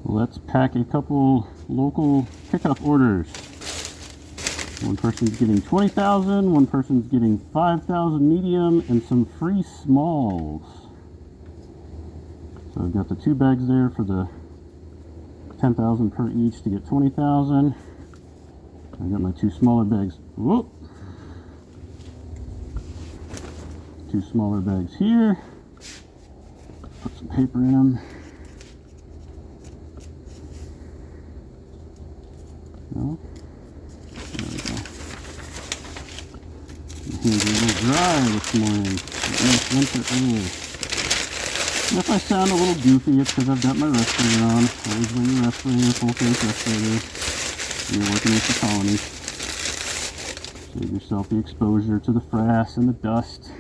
Let's pack a couple local pickup orders. One person's getting 20,000, one person's getting 5,000 medium, and some free smalls. So I've got the 2 bags there for the 10,000 per each to get 20,000. I got my 2 smaller bags. Whoop! 2 smaller bags here. Put some paper in them. No. There we go. My hands are a little dry this morning. Nice winter air. And if I sound a little goofy, it's because I've got my respirator on. Always wear your respirator, full face respirator. You're working with the colonies. Save yourself the exposure to the frass and the dust.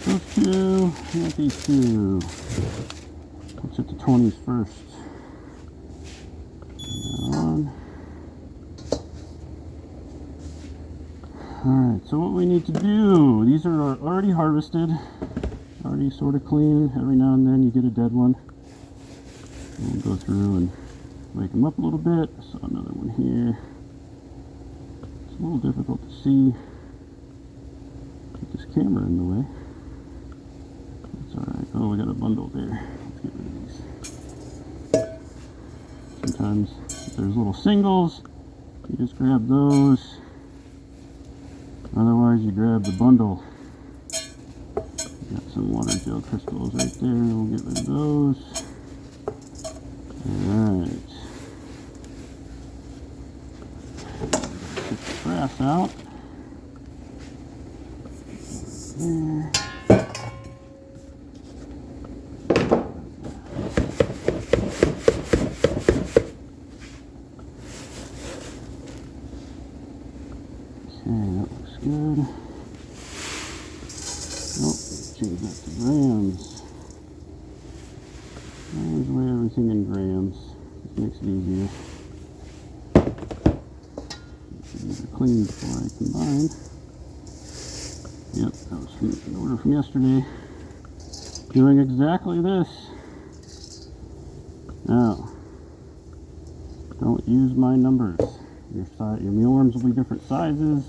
Those 2, and these 2. Let's hit the 20s first. On. Alright, so what we need to do, these are already harvested, already sort of clean. Every now and then you get a dead one. And we'll go through and wake them up a little bit. I saw another one here. It's a little difficult to see. Put this camera in the way. That's alright. Oh, we got a bundle there. Let's get rid of these. Sometimes if there's little singles, you just grab those. Otherwise, you grab the bundle. Got some water gel crystals right there. We'll get rid of those. Alright. Get the frass out. There. Good. Nope, change that to grams. I always weigh everything in grams. This makes it easier. These are clean before I combine. Yep, that was from an order from yesterday. Doing exactly this. Now, don't use my numbers. Your mealworms will be different sizes.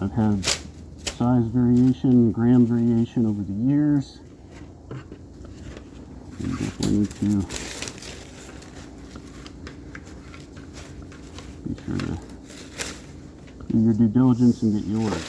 I've had size variation, gram variation over the years. You definitely need to be sure to do your due diligence and get yours.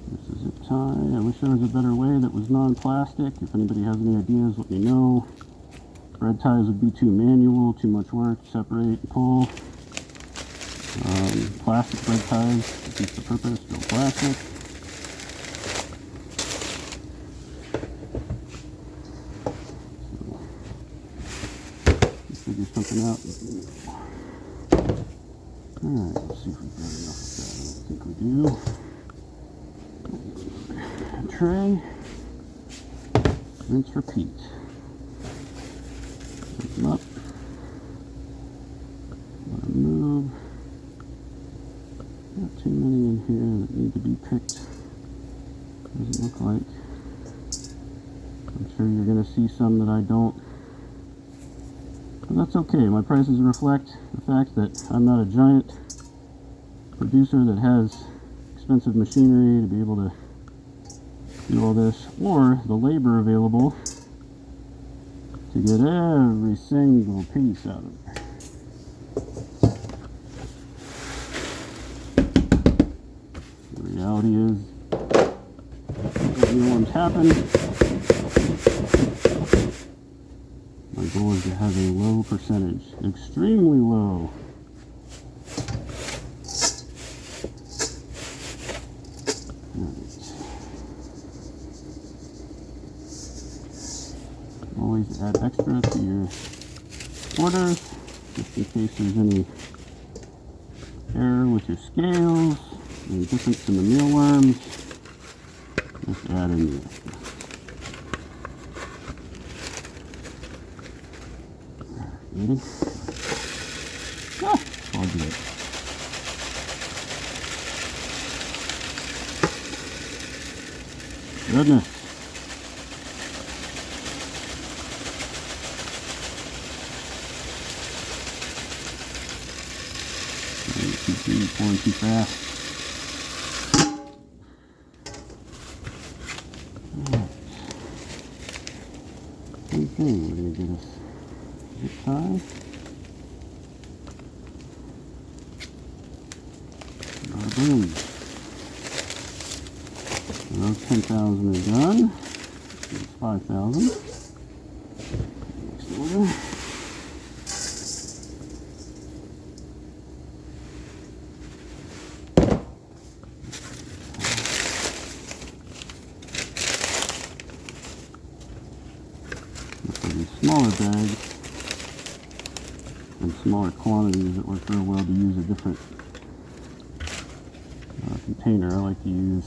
This is zip tie. I wish there was a better way that was non-plastic. If anybody has any ideas, let me know. Thread ties would be too manual, too much work, separate and pull. Plastic thread ties defeats the purpose, still plastic. So, figure something out. Alright, let's see if we've got enough of that. I don't think we do. Tray. Rinse, repeat. Pick them up. Let them move. Not too many in here that need to be picked. Doesn't look like. I'm sure you're going to see some that I don't. But that's okay. My prices reflect the fact that I'm not a giant producer that has expensive machinery to be able to do all this, or the labor available to get every single piece out of there. The reality is, mealworms happen. My goal is to have a low percentage, extremely low. Always add extra to your orders, just in case there's any error with your scales, any difference in the mealworms. Just add in the extra. Ready? Ah, all good. Goodness. Pouring too fast. Alright. Same thing, we're going to get us zip tie. Boom. Those 10,000 are done. It's 5,000. Next order. Smaller bags and smaller quantities, it works real well to use a different container. I like to use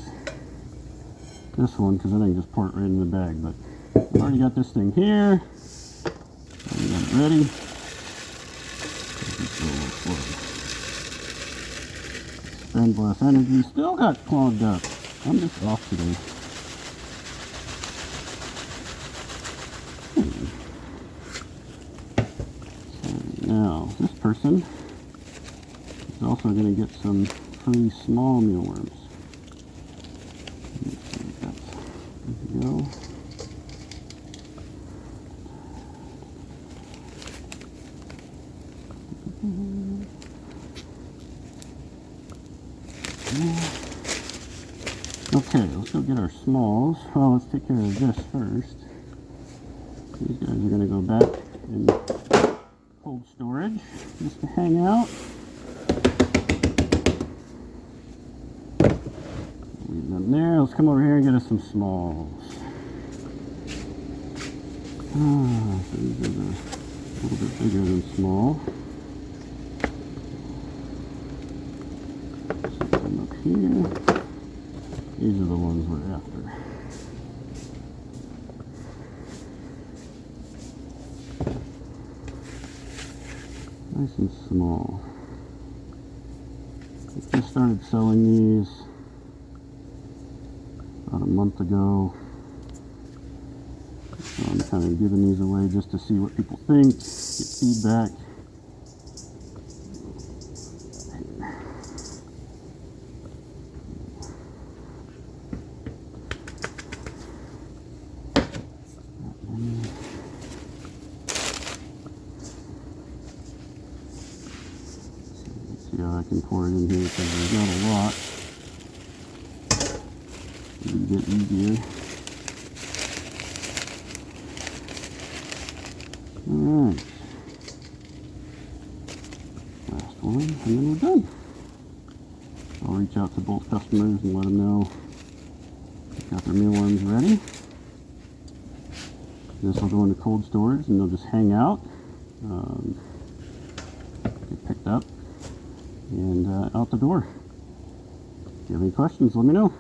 this one because then I can just pour it right in the bag. But I've already got this thing here. Already got it ready. Just go a little slow. Spend less energy. Still got clogged up. I'm just off today. Now, this person is also going to get some free small mealworms. Good to go. Okay, let's go get our smalls. Well, let's take care of this first. These guys are going to go back in cold storage just to hang out. Leave them there. Let's come over here and get us some smalls. So these are a little bit bigger than small. Set them up here. These are the ones we're after. Nice and small. I just started selling these about a month ago. So I'm kind of giving these away just to see what people think, get feedback. See how I can pour it in here because there's not a lot. It'll get easier. Alright. Last one, and then we're done. I'll reach out to both customers and let them know they've got their mealworms ready. This will go into cold storage and they'll just hang out, get picked up, and out the door. If you have any questions, let me know.